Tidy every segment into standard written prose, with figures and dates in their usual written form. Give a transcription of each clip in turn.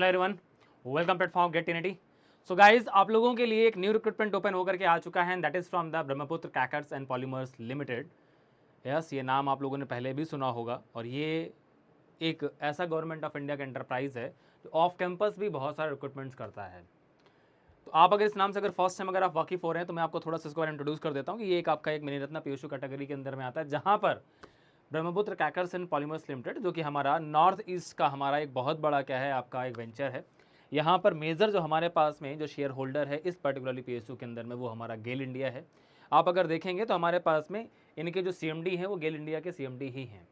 Hello everyone, welcome platform गेट टिनिटी। So guys, आप लोगों के लिए एक न्यू रिक्रूटमेंट ओपन होकर के आ चुका है, that is from the Brahmaputra crackers and polymers limited. Yes, ये नाम आप लोगों ने पहले भी सुना होगा और ये एक ऐसा गवर्नमेंट ऑफ इंडिया का एंटरप्राइज है जो ऑफ कैंपस भी बहुत सारे रिक्रूटमेंट्स करता है। तो आप अगर इस नाम से अगर फर्स्ट टाइम अगर आप वाकिफ हो रहे हैं तो मैं आपको थोड़ा सा इसको इंट्रोड्यूस कर देता हूँ कि ये एक आपका एक मिनी रत्न पीएसयू कैटेगरी के अंदर में आता है, जहाँ पर Brahmaputra crackers and polymers limited जो कि हमारा नॉर्थ ईस्ट का हमारा एक बहुत बड़ा क्या है आपका एक वेंचर है। यहाँ पर मेजर जो हमारे पास में जो शेयर होल्डर है इस पर्टिकुलरली पीएसयू के अंदर में वो हमारा गेल इंडिया है। आप अगर देखेंगे तो हमारे पास में इनके जो सीएमडी हैं वो गेल इंडिया के सीएमडी ही हैं,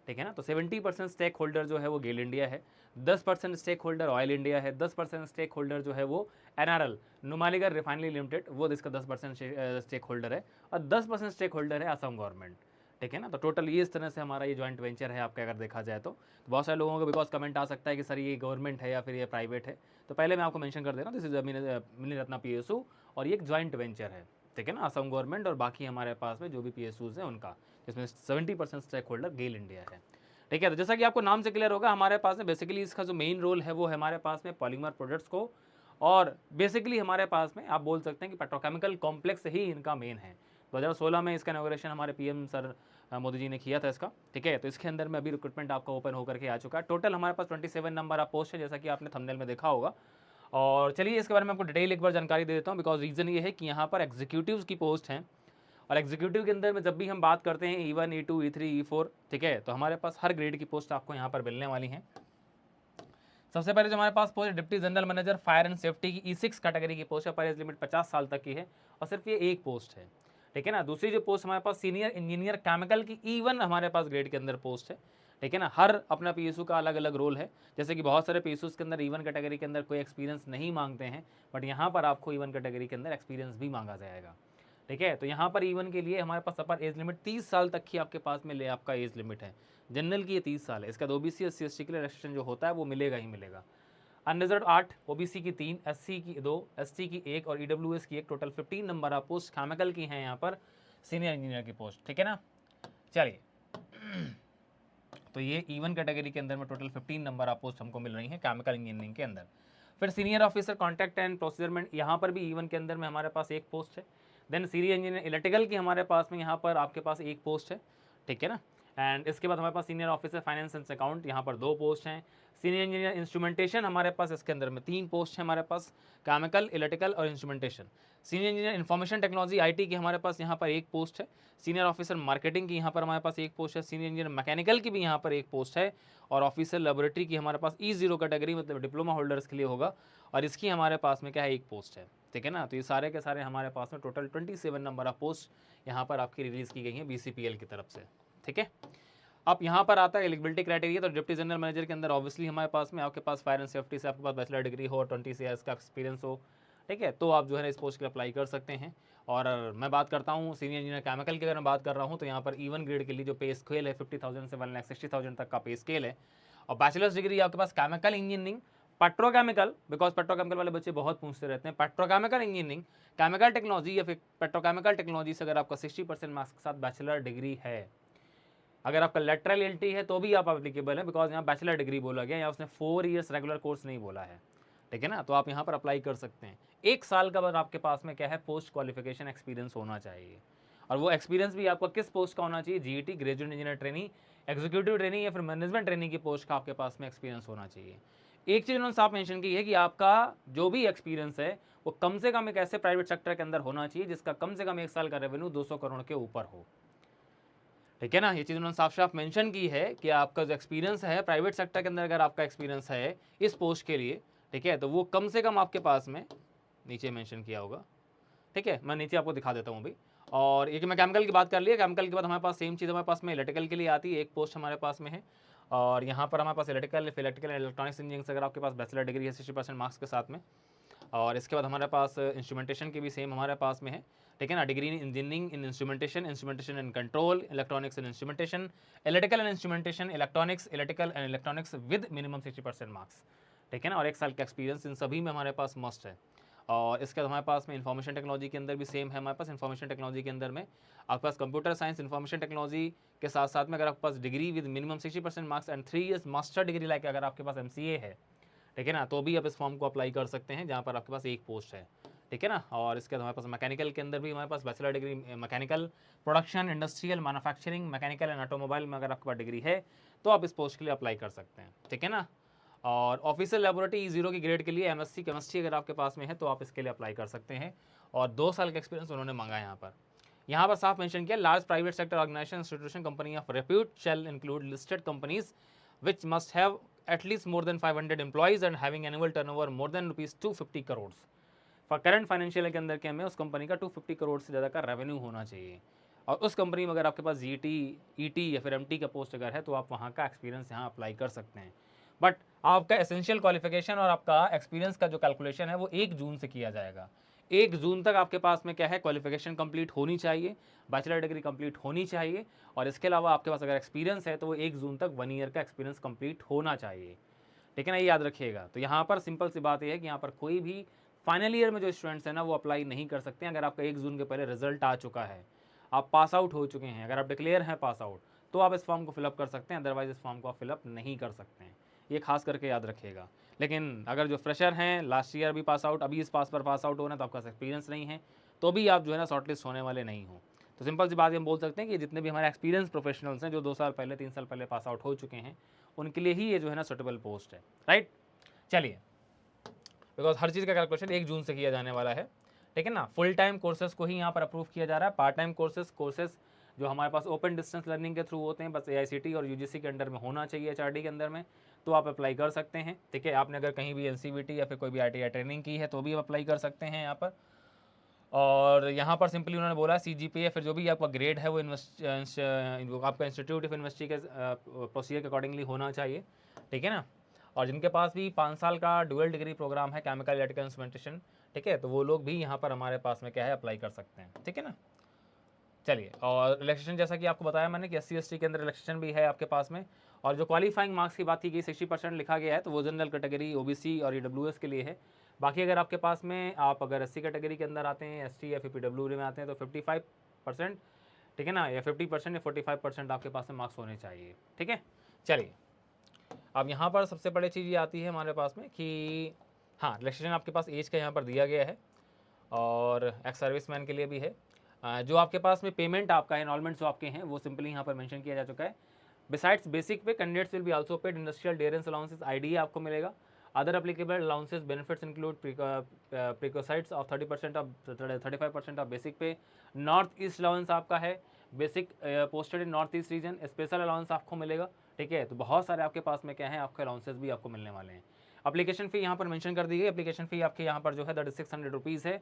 ठीक है ना। तो 70% स्टेक होल्डर जो है वो गेल इंडिया है, 10% स्टेक होल्डर ऑयल इंडिया है, 10% स्टेक होल्डर जो है वो एनआरएल नुमालीगढ़ रिफाइनरी लिमिटेड वो इसका 10% स्टेक होल्डर है और 10% स्टेक होल्डर है असम गवर्नमेंट, ठीक है ना। तो टोटल ये इस तरह से हमारा ये जॉइंट वेंचर है आपका अगर देखा जाए तो बहुत सारे लोगों को बिकॉज कमेंट आ सकता है कि सर ये गवर्नमेंट है या फिर ये प्राइवेट है। तो पहले मैं आपको मेंशन कर दे रहा हूँ, this is mini Ratna PSU और ये एक जॉइंट वेंचर है, ठीक है ना। असम गवर्नमेंट और बाकी हमारे पास में जो भी पीएसयूज हैं उनका, जिसमें 70% स्टेक होल्डर गेल इंडिया है, ठीक है। तो जैसा कि आपको नाम से क्लियर होगा, हमारे पास में बेसिकली इसका जो मेन रोल है वो है हमारे पास में पॉलीमर प्रोडक्ट्स को और बेसिकली हमारे पास में आप बोल सकते हैं कि पेट्रोकेमिकल कॉम्प्लेक्स ही इनका मेन है। 2016 में इसका इनॉग्रेशन हमारे पीएम सर मोदी जी ने किया था इसका, ठीक है। तो इसके अंदर में अभी रिक्रूटमेंट आपका ओपन होकर के आ चुका है। टोटल हमारे पास 27 नंबर ऑफ पोस्ट है, जैसा कि आपने थंबनेल में देखा होगा। और चलिए इसके बारे में आपको डिटेल एक बार जानकारी दे देता हूँ, बिकॉज रीज़न ये है कि यहाँ पर एग्जीक्यूटिव्स की पोस्ट हैं और एग्जीक्यूटिव के अंदर में जब भी हम बात करते हैं E1, E2, E3, E4, ठीक है, तो हमारे पास हर ग्रेड की पोस्ट आपको यहाँ पर मिलने वाली हैं। सबसे पहले जो हमारे पास पोस्ट है deputy general manager fire and safety की E6 कैटेगरी की पोस्ट है, पर एज लिमिट 50 साल तक की है और सिर्फ ये एक पोस्ट है, ठीक है ना। दूसरी जो पोस्ट हमारे पास सीनियर इंजीनियर केमिकल की E1 हमारे पास ग्रेड के अंदर पोस्ट है, ठीक है ना। हर अपना पीएसयू का अलग अलग रोल है, जैसे कि बहुत सारे पीएसयूज के अंदर E1 कैटेगरी के अंदर कोई एक्सपीरियंस नहीं मांगते हैं, बट यहाँ पर आपको E1 कैटेगरी के अंदर एक्सपीरियंस भी मांगा जाएगा, ठीक है। तो यहाँ पर E1 के लिए हमारे पास अपर एज लिमिट 30 साल तक की आपके पास में ले आपका एज लिमिट है। जनरल की ये 30 साल है, इसका ओबीसी SC ST के लिए रेस्ट्रिक्शन जो होता है वो मिलेगा ही मिलेगा। अनरिजर्व 8, ओबीसी की 3, एससी की 2, एसटी की 1 और ईडब्ल्यूएस की 1, total 15 number of post chemical की हैं यहाँ पर सीनियर इंजीनियर की पोस्ट, ठीक है ना। चलिए तो ये E1 कैटेगरी के अंदर में टोटल 15 नंबर ऑफ पोस्ट हमको मिल रही हैं केमिकल इंजीनियरिंग के अंदर। फिर सीनियर ऑफिसर कॉन्ट्रैक्ट एंड प्रोसीजरमेंट, यहाँ पर भी E1 के अंदर में हमारे पास एक पोस्ट है। देन सीनियर इंजीनियर इलेक्ट्रिकल की हमारे पास में यहाँ पर आपके पास एक पोस्ट है, ठीक है ना। एंड इसके बाद हमारे पास senior officer finance and account, यहाँ पर 2 पोस्ट हैं। सीनियर इंजीनियर इंस्ट्रूमेंटेशन हमारे पास इसके अंदर में 3 पोस्ट है हमारे पास, केमिकल, इलेक्ट्रिकल और instrumentation. Senior engineer information technology IT की हमारे पास यहाँ पर एक पोस्ट है। सीनियर ऑफिसर मार्केटिंग की यहाँ पर हमारे पास एक पोस्ट है। सीनियर इंजीनियर मैकेनिकल की भी यहाँ पर एक पोस्ट है और ऑफिसर लेबोरेटरी की हमारे पास E0 कैटेगरी मतलब डिप्लोमा होल्डर्स के लिए होगा और इसकी हमारे पास में क्या है, एक पोस्ट है, ठीक है ना। तो ये सारे के सारे हमारे पास में टोटल 27 नंबर ऑफ पोस्ट यहाँ पर आपकी रिलीज़ की गई हैं BCPL की तरफ से, ठीक है। अब यहाँ पर आता है एलिजिबिलिटी क्राइटेरिया। तो डिप्टी जनरल मैनेजर के अंदर ऑब्वियसली हमारे पास में आपके पास फायर एंड सेफ्टी से आपके पास बैचलर डिग्री हो और 20 ईयर्स का एक्सपीरियंस हो, ठीक है, तो आप जो है ना इस पोस्ट के लिए अप्लाई कर सकते हैं। और मैं बात करता हूँ सीनियर इंजीनियर केमिकल की, अगर मैं बात कर रहा हूँ तो यहाँ पर E1 ग्रेड के लिए जो पे स्केल है 50,000 से 1,60,000 तक का पे स्केल है। और बैचलर्स डिग्री आपके पास chemical engineering, petrochemical, because petrochemical वाले बच्चे बहुत पूछते रहते हैं, पेट्रोकेमिकल इंजीनियरिंग, केमिकल टेक्नोलॉजी या फिर पेट्रोकेमिकल टेक्नोलॉजी से अगर आपका 60% मार्क्स के साथ बैचलर डिग्री है, अगर आपका लेटरल LT है तो भी आप एप्लीकेबल है, बिकॉज यहाँ बैचलर डिग्री बोला गया, यहाँ उसने 4 ईयर्स रेगुलर कोर्स नहीं बोला है, ठीक है ना। तो आप यहाँ पर अप्लाई कर सकते हैं। 1 साल का बाद आपके पास में क्या है, पोस्ट क्वालिफिकेशन एक्सपीरियंस होना चाहिए और वो एक्सपीरियंस भी आपका किस पोस्ट का होना चाहिए, GET graduate engineer training, executive training या फिर मैनेजमेंट ट्रेनिंग की पोस्ट का आपके पास में एक्सपीरियंस होना चाहिए। एक चीज़ उन्होंने साफ मेंशन की है कि आपका जो भी एक्सपीरियंस है वो कम से कम एक ऐसे प्राइवेट सेक्टर के अंदर होना चाहिए जिसका कम से कम 1 साल का रेवेन्यू 200 करोड़ के ऊपर हो, ठीक है ना। ये चीज़ उन्होंने साफ साफ मेंशन की है कि आपका जो एक्सपीरियंस है प्राइवेट सेक्टर के अंदर, अगर आपका एक्सपीरियंस है इस पोस्ट के लिए, ठीक है, तो वो कम से कम आपके पास में नीचे मेंशन किया होगा, ठीक है, मैं नीचे आपको दिखा देता हूँ अभी। और ये कि मैं केमिकल की बात कर लिया, केमिकल के बाद हमारे पास सेम चीज़ हमारे पास में इलेक्ट्रिकल के लिए आती है, एक पोस्ट हमारे पास में है। और यहाँ पर हमारे पास इलेक्ट्रिकल एंड इलेक्ट्रॉनिक्स इंजीनियरिंग से अगर आपके पास बैचलर डिग्री है 60% मार्क्स के साथ में। और इसके बाद हमारे पास इंस्ट्रूमेंटेशन की भी सेम हमारे पास में है, ठीक है ना। Degree in engineering in instrumentation, instrumentation and control, electronics and instrumentation, electrical and instrumentation, electronics, electrical and electronics with minimum 60% marks, ठीक है ना। और 1 साल का एक्सपीरियंस इन सभी में हमारे पास मस्ट है। और इसके बाद हमारे पास में इन्फॉर्मेशन टेक्नोलॉजी के अंदर भी सेम है हमारे पास। इन्फॉर्मेशन टेक्नोलॉजी के अंदर में आपके पास कंप्यूटर साइंस इन्फॉर्मेशन टेक्नोलॉजी के साथ साथ में अगर आपके पास degree with minimum 60% marks and 3 years master degree like अगर आपके पास MCA है, ठीक है ना, तो भी आप इस फॉर्म को अप्लाई कर सकते हैं जहाँ पर आपके पास एक पोस्ट है, ठीक है ना। और इसके बाद हमारे पास मैकेनिकल के अंदर भी हमारे पास bachelor degree mechanical production, industrial, manufacturing, mechanical and automobile में अगर आपके पास डिग्री है तो आप इस पोस्ट के लिए अप्लाई कर सकते हैं, ठीक है ना। और ऑफिशियल लेबोरेटरी E0 की ग्रेड के लिए एमएससी केमिस्ट्री अगर आपके पास में है तो आप इसके लिए अप्लाई कर सकते हैं, और 2 साल का एक्सपीरियंस उन्होंने मांगा है यहाँ पर साफ मेंशन किया, large private sector organisation institution company of repute shall include listed companies which must have at least more than 500 employees and having annual turnover more than ₹250 crore. For current financial के अंदर क्या में उस कंपनी का 250 करोड़ से ज़्यादा का रेवेन्यू होना चाहिए, और उस कंपनी में अगर आपके पास GT, ET या फिर MT का पोस्ट अगर है तो आप वहाँ का एक्सपीरियंस यहाँ अप्लाई कर सकते हैं। बट आपका एसेंशियल क्वालिफिकेशन और आपका एक्सपीरियंस का जो कैलकुलेशन है वो 1 जून से किया जाएगा। 1 जून तक आपके पास में क्या है, क्वालिफिकेशन कंप्लीट होनी चाहिए, बैचलर डिग्री कंप्लीट होनी चाहिए, और इसके अलावा आपके पास अगर एक्सपीरियंस है तो वो 1 जून तक 1 ईयर का एक्सपीरियंस कंप्लीट होना चाहिए, ठीक है ना, ये याद रखिएगा। तो यहाँ पर सिंपल सी बात यह है कि यहाँ पर कोई भी फाइनल ईयर में जो स्टूडेंट्स हैं ना वो अप्लाई नहीं कर सकते हैं अगर आपका 1 जून के पहले रिजल्ट आ चुका है, आप पास आउट हो चुके हैं, अगर आप डिक्लेयर हैं पास आउट तो आप इस फॉर्म को फिलअप कर सकते हैं, अदरवाइज इस फॉर्म को आप फिलअप नहीं कर सकते हैं, ये खास करके याद रखिएगा। लेकिन अगर जो फ्रेशर हैं, लास्ट ईयर भी पास आउट, अभी इस पास पर पास आउट हो रहे हैं तो आपका एक्सपीरियंस नहीं है तो भी आप जो है ना शॉर्टलिस्ट होने वाले नहीं हो। तो सिंपल सी बात हम बोल सकते हैं कि जितने भी हमारे एक्सपीरियंस प्रोफेशनल्स हैं जो 2 साल पहले 3 साल पहले पास आउट हो चुके हैं उनके लिए ही ये जो है ना सुटेबल पोस्ट है, राइट। चलिए, बिकॉज हर चीज़ का कैलकुलेशन 1 जून से किया जाने वाला है, ठीक है ना। फुल टाइम कोर्सेज को ही यहाँ पर अप्रूव किया जा रहा है, पार्ट टाइम कोर्सेज जो हमारे पास ओपन डिस्टेंस लर्निंग के थ्रू होते हैं बस AICT और UGC के अंडर में होना चाहिए, HRD के अंदर में, तो आप अप्लाई कर सकते हैं, ठीक है। आपने अगर कहीं भी NCVT या फिर कोई भी ITI ट्रेनिंग की है तो भी आप अप्लाई कर सकते हैं यहाँ पर। और यहाँ पर सिंपली उन्होंने बोला CGPA फिर जो भी आपका ग्रेड है वो आपका इंस्टीट्यूट ऑफ यूनिवर्सिटी के प्रोसीजर के अकॉर्डिंगली होना चाहिए, ठीक है ना। और जिनके पास भी 5 साल का डुअल डिग्री प्रोग्राम है केमिकल इलेक्ट्रिकल इंस्ट्रूमेंटेशन, ठीक है, तो वो लोग भी यहाँ पर हमारे पास में क्या है अप्लाई कर सकते हैं, ठीक है ना। चलिए, और रिलैक्सेशन जैसा कि आपको बताया मैंने कि SC ST के अंदर रिलैक्सेशन भी है आपके पास में। और जो क्वालिफाइंग मार्क्स की बात की गई 60% लिखा गया है तो वो जनरल कैटेगरी, OBC और EWS के लिए है। बाकी अगर आपके पास में आप अगर SC कैटेगरी के अंदर आते हैं, ST या फिर PWD में आते हैं तो 55%, ठीक है ना, या 50% या 45% आपके पास में मार्क्स होने चाहिए, ठीक है। चलिए, अब यहाँ पर सबसे बड़ी चीज़ ये आती है हमारे पास में कि हाँ, रिलैक्सेशन आपके पास एज का यहाँ पर दिया गया है, और एक्स सर्विसमैन के लिए भी है। जो आपके पास में पेमेंट आपका इनॉलमेंट जो आपके हैं वो सिंपली यहाँ पर मेंशन किया जा चुका है। Besides basic pay candidates will be also paid industrial dearness allowances IDA आपको मिलेगा। Other applicable allowances benefits include perquisites of 30% of 35% of basic pay. North east allowance आपका है, basic posted in north east region, special allowance आपको मिलेगा, ठीक है। तो बहुत सारे आपके पास में क्या है आपके अलाउंसेस भी आपको मिलने वाले हैं। एप्लीकेशन फ़ी यहाँ पर मेंशन कर दी गई, एप्लीकेशन फ़ी आपके यहाँ पर जो है 3600 रुपीज़ है।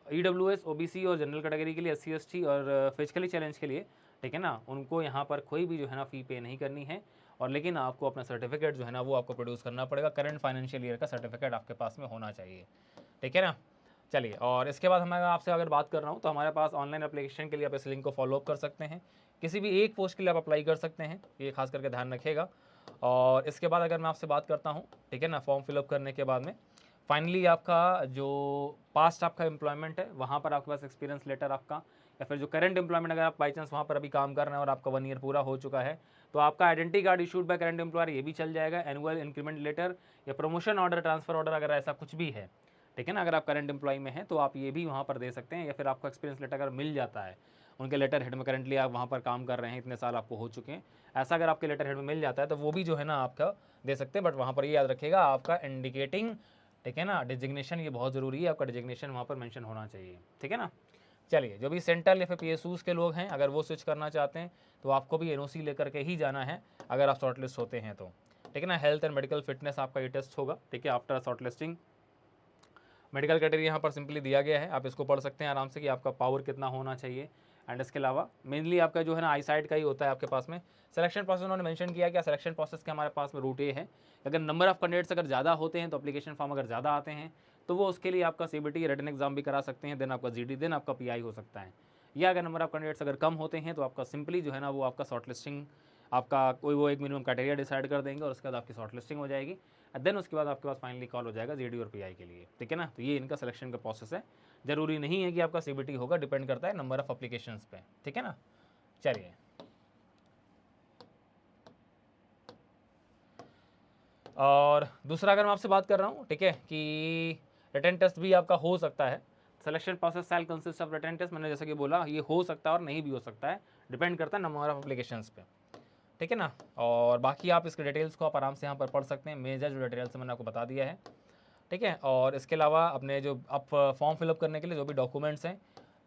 EWS, OBC और जनरल कैटेगरी के लिए, SC ST और फिजिकली चैलेंज के लिए, ठीक है ना, उनको यहाँ पर कोई भी जो है ना फ़ी पे नहीं करनी है। और लेकिन आपको अपना सर्टिफिकेट जो है ना वो आपको प्रोड्यूस करना पड़ेगा, करंट फाइनेंशियल ईयर का सर्टिफिकेट आपके पास में होना चाहिए, ठीक है ना। चलिए, और इसके बाद मैं आपसे अगर बात कर रहा हूँ तो हमारे पास ऑनलाइन एप्लीकेशन के लिए आप इस लिंक को फॉलोअप कर सकते हैं, किसी भी एक पोस्ट के लिए आप अप्लाई कर सकते हैं, ये खास करके ध्यान रखिएगा। और इसके बाद अगर मैं आपसे बात करता हूँ, ठीक है ना, फॉर्म फिलअप करने के बाद में फाइनली आपका जो पास्ट आपका एम्प्लॉयमेंट है वहाँ पर आपके पास एक्सपीरियंस लेटर आपका, या फिर जो करंट एम्प्लॉयमेंट अगर आप बाई चांस वहाँ पर अभी काम कर रहे हैं और आपका 1 ईयर पूरा हो चुका है तो आपका identity card issued by current employer ये भी चल जाएगा। एनुअल इंक्रीमेंट लेटर या प्रमोशन ऑर्डर, ट्रांसफर ऑर्डर अगर ऐसा कुछ भी है, ठीक है ना, अगर आप करंट एम्प्लॉय में हैं तो आप ये भी वहाँ पर दे सकते हैं। या फिर आपको एक्सपीरियंस लेटर अगर मिल जाता है उनके लेटर हेड में, करंटली आप वहाँ पर काम कर रहे हैं, इतने साल आपको हो चुके हैं, ऐसा अगर आपके लेटर हेड में मिल जाता है तो वो भी जो है ना आपका दे सकते हैं। बट वहाँ पर ये याद रखिएगा आपका इंडिकेटिंग, ठीक है ना, डिजिग्नेशन ये बहुत ज़रूरी है, आपका डिजिग्नेशन वहाँ पर मेंशन होना चाहिए, ठीक है ना। चलिए, जो भी सेंट्रल या फिर PSUs के लोग हैं अगर वो स्विच करना चाहते हैं तो आपको भी NOC लेकर के ही जाना है अगर आप शॉर्टलिस्ट होते हैं तो, ठीक है ना। हेल्थ एंड मेडिकल फिटनेस आपका ये टेस्ट होगा, ठीक है, आफ्टर शॉर्टलिस्टिंग। मेडिकल क्राइटेरिया यहाँ पर सिंपली दिया गया है, आप इसको पढ़ सकते हैं आराम से कि आपका पावर कितना होना चाहिए। एंड इसके अलावा मेनली आपका जो है ना आई साइड का ही होता है आपके पास में। सिलेक्शन प्रोसेस उन्होंने मेंशन किया कि सिलेक्शन प्रोसेस के हमारे पास में रूट ये है, अगर नंबर ऑफ कैंडिडेट्स अगर ज़्यादा होते हैं तो एप्लीकेशन फॉर्म अगर ज़्यादा आते हैं तो वो उसके लिए आपका CBT रिटन एग्जाम भी करा सकते हैं, देन आपका GD, देन आपका PI हो सकता है। या अगर नंबर ऑफ कैंडिडेट्स अगर कम होते हैं तो आपका सिंपली जो है ना वो आपका शॉर्ट लिस्टिंग, आपका कोई वो एक मिनिमम क्राइटेरिया डिसाइड कर देंगे और उसके बाद आपकी शॉर्ट लिस्टिंग हो जाएगी। देन उसके बाद आपके पास फाइनली कॉल हो जाएगा GD और PI के लिए, ठीक है ना। तो ये इनका सिलेक्शन का प्रोसेस है, ज़रूरी नहीं है कि आपका CBT होगा, डिपेंड करता है नंबर ऑफ अप्लीकेशंस पे, ठीक है ना। चलिए, और दूसरा अगर मैं आपसे बात कर रहा हूँ, ठीक है, कि रिटन टेस्ट भी आपका हो सकता है। Selection process shall consist of written test, मैंने जैसे कि बोला ये हो सकता है और नहीं भी हो सकता है, डिपेंड करता है नंबर ऑफ एप्लीकेशंस पे, ठीक है ना। और बाकी आप इसके डिटेल्स को आप आराम से यहाँ पर पढ़ सकते हैं, मेजर जो डिटेल्स मैंने आपको बता दिया है, ठीक है। और इसके अलावा अपने जो आप फॉर्म फिलअप करने के लिए जो भी डॉक्यूमेंट्स हैं,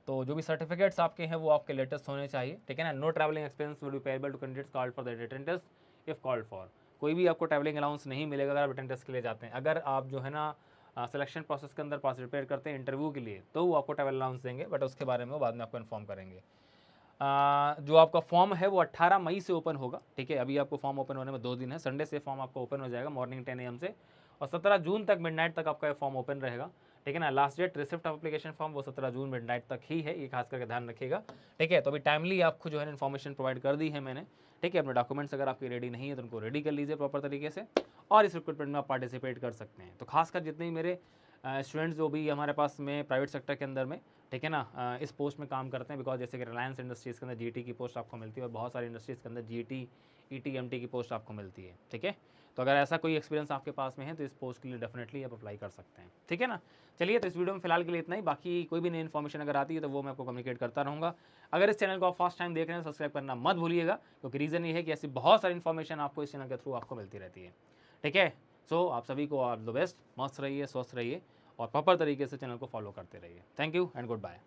तो जो भी सर्टिफिकेट्स आपके हैं वो आपके लेटेस्ट होने चाहिए, ठीक है ना। No travelling expense will be payable to candidates called for the written test if called for. कोई भी आपको ट्रैवलिंग अलाउंस नहीं मिलेगा अगर आप रिटन टेस्ट के लिए जाते हैं। अगर आप जो है ना सिलेक्शन प्रोसेस के अंदर पार्टिसिपेट करते हैं इंटरव्यू के लिए, तो वो आपको ट्रैवल अलाउंस देंगे, बट उसके बारे में वो बाद में आपको इन्फॉर्म करेंगे। जो आपका फॉर्म है वो 18 मई से ओपन होगा, ठीक है। अभी आपको फॉर्म ओपन होने में 2 दिन है, संडे से फॉर्म आपको ओपन हो जाएगा मॉर्निंग 10 AM से, और 17 जून तक मिडनाइट तक आपका फॉर्म ओपन रहेगा, ठीक है ना। Last date receipt of application form वो 17 जून मिडनाइट तक ही है, ये खास करके ध्यान रखिएगा, ठीक है। तो अभी टाइमली आपको जो है इन्फॉर्मेशन प्रोवाइड कर दी है मैंने, ठीक है। अपने डॉक्यूमेंट्स अगर आपके रेडी नहीं है तो उनको रेडी कर लीजिए प्रॉपर तरीके से, और इस रिक्रूटमेंट में आप पार्टिसिपेट कर सकते हैं। तो खासकर जितने भी मेरे स्टूडेंट्स जो भी हमारे पास में प्राइवेट सेक्टर के अंदर में, ठीक है ना, इस पोस्ट में काम करते हैं, बिकॉज जैसे कि रिलायंस इंडस्ट्रीज़ के अंदर जीटी की पोस्ट आपको मिलती है, और बहुत सारी इंडस्ट्रीज़ के अंदर जीटी ईटी एमटी की पोस्ट आपको मिलती है, ठीक है। तो अगर ऐसा कोई एक्सपीरियंस आपके पास में है तो इस पोस्ट के लिए डेफिनेटली आप अप्लाई कर सकते हैं, ठीक है ना। चलिए, तो इस वीडियो में फिलहाल के लिए इतना ही, बाकी कोई भी नई इन्फॉर्मेशन अगर आती है तो वो मैं आपको कम्युनिकेट करता रहूँगा। अगर इस चैनल को आप फर्स्ट टाइम देख रहे हैं तो सब्सक्राइब करना मत भूलिएगा, क्योंकि रीज़न ये है कि ऐसी बहुत सारी इन्फॉर्मेशन आपको इस चैनल के थ्रू आपको मिलती रहती है, ठीक है। सो आप सभी को ऑल द बेस्ट, मस्त रहिए, स्वस्थ रहिए, और प्रॉपर तरीके से चैनल को फॉलो करते रहिए। Thank you and good bye.